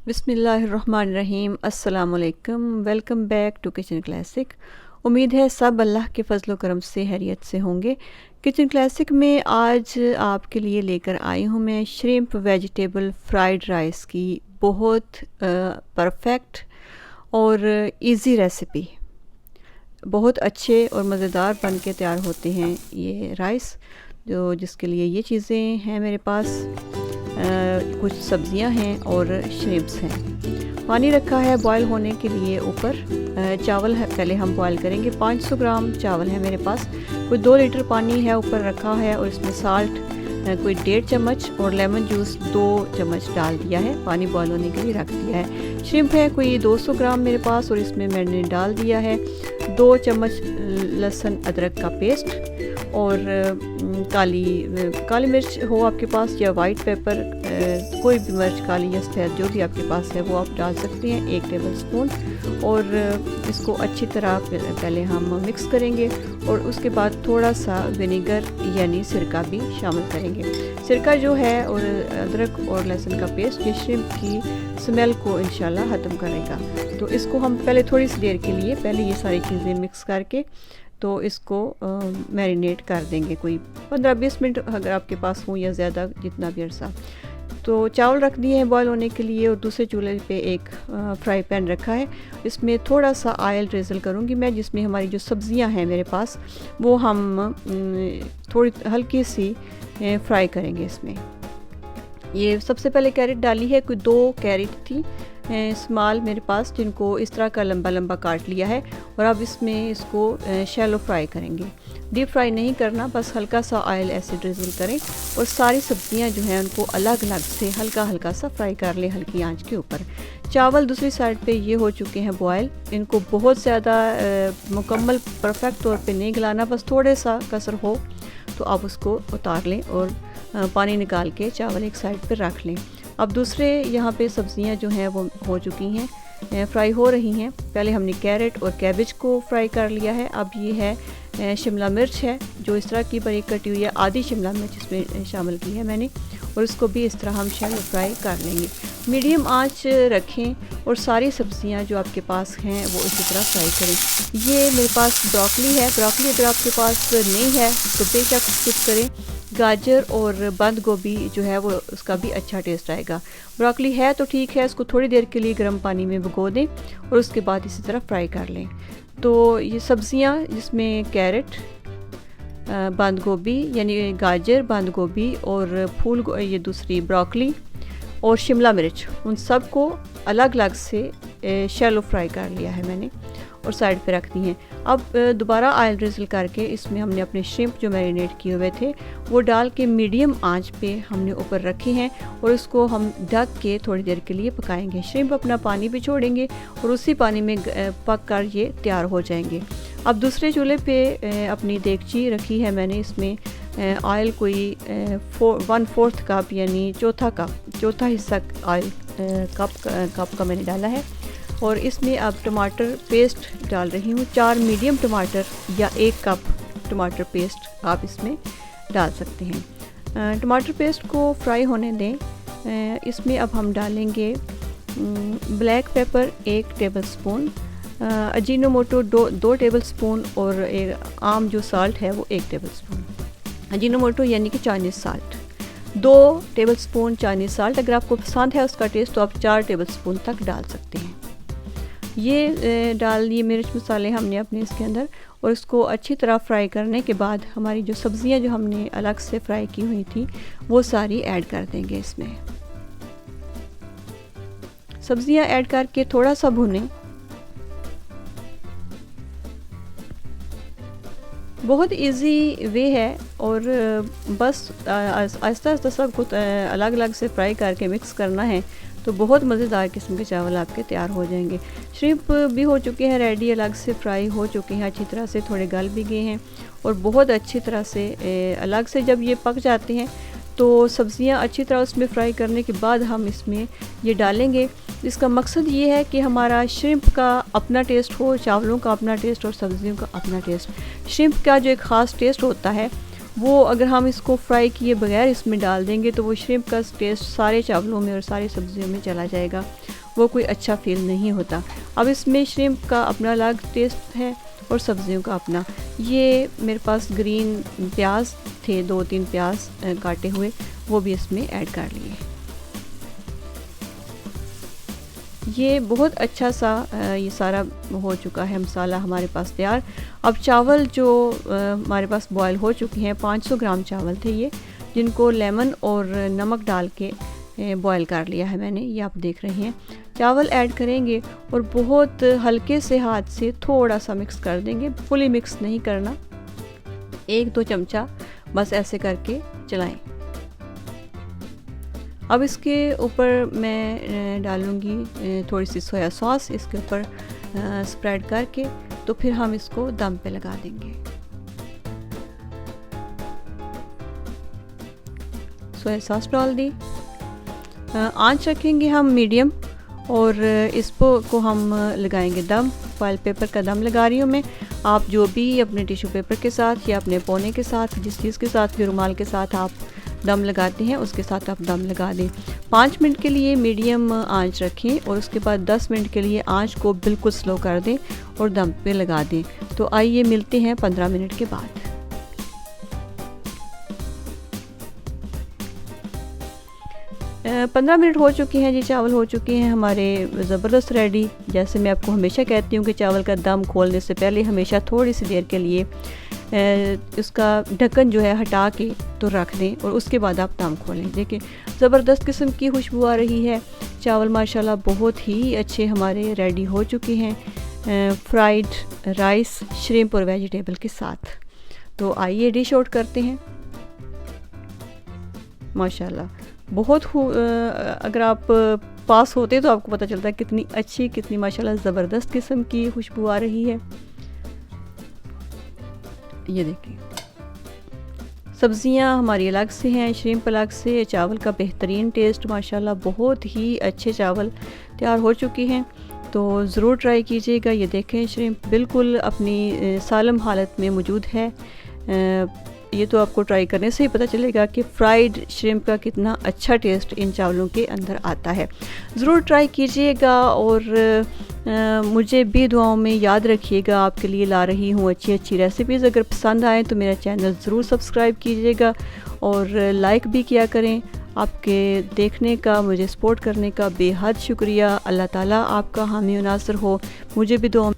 बिस्मिल्लाहिर्रहमानिर्रहीम। अस्सलाम वालेकुम। Welcome back to kitchen classic. उम्मीद है सब अल्लाह के फ़ज़ल व करम से खैरियत से होंगे। किचन क्लासिक में आज आपके लिए लेकर आई हूँ मैं श्रिम्प वेजिटेबल फ्राइड राइस की बहुत परफेक्ट और इजी रेसिपी। बहुत अच्छे और मज़ेदार बन के तैयार होते हैं ये राइस, जिसके लिए ये चीज़ें हैं मेरे पास। कुछ सब्जियां हैं और श्रिम्प्स हैं। पानी रखा है बॉयल होने के लिए ऊपर। चावल है, पहले हम बॉयल करेंगे। 500 ग्राम चावल है मेरे पास। कोई 2 लीटर पानी है ऊपर रखा है और इसमें साल्ट कोई 1.5 चम्मच और लेमन जूस 2 चम्मच डाल दिया है। पानी बॉयल होने के लिए रख दिया है। श्रिम्प है कोई 200 ग्राम मेरे पास और इसमें मैंने डाल दिया है 2 चम्मच लहसुन अदरक का पेस्ट और काली मिर्च हो आपके पास या वाइट पेपर, कोई भी मिर्च काली या सफ़ेद जो भी आपके पास है वो आप डाल सकते हैं, 1 टेबल स्पून। और इसको अच्छी तरह पहले हम मिक्स करेंगे और उसके बाद थोड़ा सा विनेगर यानी सिरका भी शामिल करेंगे। सिरका जो है और अदरक और लहसुन का पेस्ट ये श्रिम्प की स्मेल को इंशाल्लाह ख़त्म करेगा। तो इसको हम पहले थोड़ी सी देर के लिए पहले ये सारी चीज़ें मिक्स करके तो इसको मैरिनेट कर देंगे। कोई 15-20 मिनट अगर आपके पास हो या ज़्यादा, जितना भी अरसा। तो चावल रख दिए हैं बॉयल होने के लिए और दूसरे चूल्हे पे एक फ्राई पैन रखा है। इसमें थोड़ा सा ऑयल ड्रिजल करूँगी मैं, जिसमें हमारी जो सब्ज़ियां हैं मेरे पास वो हम थोड़ी हल्की सी फ्राई करेंगे। इसमें ये सबसे पहले कैरेट डाली है, कोई 2 कैरेट थी स्मॉल मेरे पास, जिनको इस तरह का लंबा लंबा काट लिया है। और अब इसमें इसको शैलो फ्राई करेंगे। डीप फ्राई नहीं करना, बस हल्का सा ऑयल ऐसे ड्रिजल करें और सारी सब्जियां जो हैं उनको अलग अलग से हल्का हल्का सा फ्राई कर लें हल्की आंच के ऊपर। चावल दूसरी साइड पे ये हो चुके हैं बॉयल। इनको बहुत ज़्यादा मुकम्मल परफेक्ट तौर पे नहीं गलाना, बस थोड़े सा कसर हो तो आप उसको उतार लें और पानी निकाल के चावल एक साइड पर रख लें। अब दूसरे यहाँ पे सब्जियाँ जो हैं वो हो चुकी हैं, फ्राई हो रही हैं। पहले हमने कैरेट और कैबेज को फ्राई कर लिया है। अब ये है शिमला मिर्च है जो इस तरह की बारीक कटी हुई है, आधी शिमला मिर्च इसमें शामिल की है मैंने, और इसको भी इस तरह हम शैलो फ्राई कर लेंगे। मीडियम आंच रखें और सारी सब्जियां जो आपके पास हैं वो इसी तरह फ्राई करें। ये मेरे पास ब्रोकली है। ब्रोकली अगर आपके पास नहीं है तो बेशक स्किप करें। गाजर और बंद गोभी जो है वो उसका भी अच्छा टेस्ट आएगा। ब्रोकली है तो ठीक है, इसको थोड़ी देर के लिए गर्म पानी में भिगो दें और उसके बाद इसी तरह फ्राई कर लें। तो ये सब्जियां जिसमें कैरेट, बंद गोभी यानी गाजर, बंद गोभी और ये दूसरी ब्रोकली और शिमला मिर्च, उन सब को अलग अलग से शैलो फ्राई कर लिया है मैंने और साइड पे रख दी हैं। अब दोबारा ऑयल ड्रिजल करके इसमें हमने अपने श्रिम्प जो मैरिनेट किए हुए थे वो डाल के मीडियम आंच पे हमने ऊपर रखे हैं और इसको हम ढक के थोड़ी देर के लिए पकाएंगे। श्रिम्प अपना पानी भी छोड़ेंगे और उसी पानी में पक कर ये तैयार हो जाएंगे। अब दूसरे चूल्हे पे अपनी देगची रखी है मैंने। इसमें ऑयल कोई 1/4 कप यानी चौथा हिस्सा ऑयल कप का मैंने डाला है। और इसमें अब टमाटर पेस्ट डाल रही हूँ। 4 मीडियम टमाटर या 1 कप टमाटर पेस्ट आप इसमें डाल सकते हैं। टमाटर पेस्ट को फ्राई होने दें। इसमें अब हम डालेंगे black pepper 1 table spoon, Ajinomoto 2 table spoon और आम जो साल्ट है वो 1 टेबल स्पून। अजीनोमोटो यानी कि Chinese salt 2 table spoon Chinese salt. अगर आपको पसंद है उसका टेस्ट तो आप 4 टेबल स्पून तक डाल सकते हैं। ये डाल दिए मिर्च मसाले हमने अपने इसके अंदर और इसको अच्छी तरह फ्राई करने के बाद हमारी जो सब्ज़ियां जो हमने अलग से फ्राई की हुई थी वो सारी ऐड कर देंगे इसमें। सब्ज़ियां ऐड करके थोड़ा सा भुनें। बहुत इजी वे है और बस आहिस्ता आहिस्ता सब कुछ अलग अलग से फ्राई करके मिक्स करना है तो बहुत मज़ेदार किस्म के चावल आपके तैयार हो जाएंगे। श्रिम्प भी हो चुके हैं रेडी, अलग से फ्राई हो चुके हैं अच्छी तरह से, थोड़े गल भी गए हैं और बहुत अच्छी तरह से अलग से जब ये पक जाते हैं तो सब्ज़ियां अच्छी तरह उसमें फ्राई करने के बाद हम इसमें ये डालेंगे। इसका मकसद ये है कि हमारा श्रिम्प का अपना टेस्ट हो, चावलों का अपना टेस्ट और सब्ज़ियों का अपना टेस्ट। श्रिम्प का जो एक ख़ास टेस्ट होता है वो अगर हम इसको फ्राई किए बगैर इसमें डाल देंगे तो वो श्रिम्प का टेस्ट सारे चावलों में और सारी सब्जियों में चला जाएगा, वो कोई अच्छा फील नहीं होता। अब इसमें श्रिम्प का अपना अलग टेस्ट है और सब्जियों का अपना। ये मेरे पास ग्रीन प्याज थे, 2-3 प्याज काटे हुए, वो भी इसमें ऐड कर लिए। ये बहुत अच्छा सा ये सारा हो चुका है मसाला हमारे पास तैयार। अब चावल जो हमारे पास बॉयल हो चुके हैं, 500 ग्राम चावल थे ये, जिनको लेमन और नमक डाल के बॉयल कर लिया है मैंने, ये आप देख रहे हैं। चावल ऐड करेंगे और बहुत हल्के से हाथ से थोड़ा सा मिक्स कर देंगे, फुली मिक्स नहीं करना, 1-2 चमचा बस ऐसे करके चलाएं। अब इसके ऊपर मैं डालूँगी थोड़ी सी सोया सॉस इसके ऊपर स्प्रेड करके, तो फिर हम इसको दम पे लगा देंगे। सोया सॉस डाल दी, आंच रखेंगे हम मीडियम और इसको हम लगाएंगे दम। फॉइल पेपर का दम लगा रही हूँ मैं, आप जो भी अपने टिश्यू पेपर के साथ या अपने पौने के साथ, जिस चीज़ के साथ भी, रुमाल के साथ आप दम लगाते हैं उसके साथ आप दम लगा दें। 5 मिनट के लिए मीडियम आंच रखें और उसके बाद 10 मिनट के लिए आंच को बिल्कुल स्लो कर दें और दम पे लगा दें। तो आइए मिलते हैं 15 मिनट के बाद। 15 मिनट हो चुके हैं जी, चावल हो चुके हैं हमारे ज़बरदस्त रेडी। जैसे मैं आपको हमेशा कहती हूँ कि चावल का दम खोलने से पहले हमेशा थोड़ी सी देर के लिए उसका ढक्कन जो है हटा के तो रख दें और उसके बाद आप दम खोलें। देखिए ज़बरदस्त किस्म की खुशबू आ रही है। चावल माशाल्लाह बहुत ही अच्छे हमारे रेडी हो चुके हैं फ्राइड राइस, श्रिम्प और वेजिटेबल के साथ। तो आइए डिश आउट करते हैं। माशाल्लाह बहुत अगर आप पास होते तो आपको पता चलता है कितनी अच्छी, कितनी माशाल्लाह ज़बरदस्त किस्म की खुशबू आ रही है। ये देखिए सब्ज़ियाँ हमारी अलग से हैं, श्रिम्प अलग से, चावल का बेहतरीन टेस्ट, माशाल्लाह बहुत ही अच्छे चावल तैयार हो चुके हैं। तो ज़रूर ट्राई कीजिएगा। ये देखें श्रिम्प बिल्कुल अपनी सालम हालत में मौजूद है। ये तो आपको ट्राई करने से ही पता चलेगा कि फ्राइड श्रिम्प का कितना अच्छा टेस्ट इन चावलों के अंदर आता है। ज़रूर ट्राई कीजिएगा और मुझे भी दुआओं में याद रखिएगा। आपके लिए ला रही हूँ अच्छी अच्छी रेसिपीज़। अगर पसंद आए तो मेरा चैनल ज़रूर सब्सक्राइब कीजिएगा और लाइक भी किया करें। आपके देखने का, मुझे सपोर्ट करने का बेहद शुक्रिया। अल्लाह ताला आपका हामी और नासर हो। मुझे भी दुआ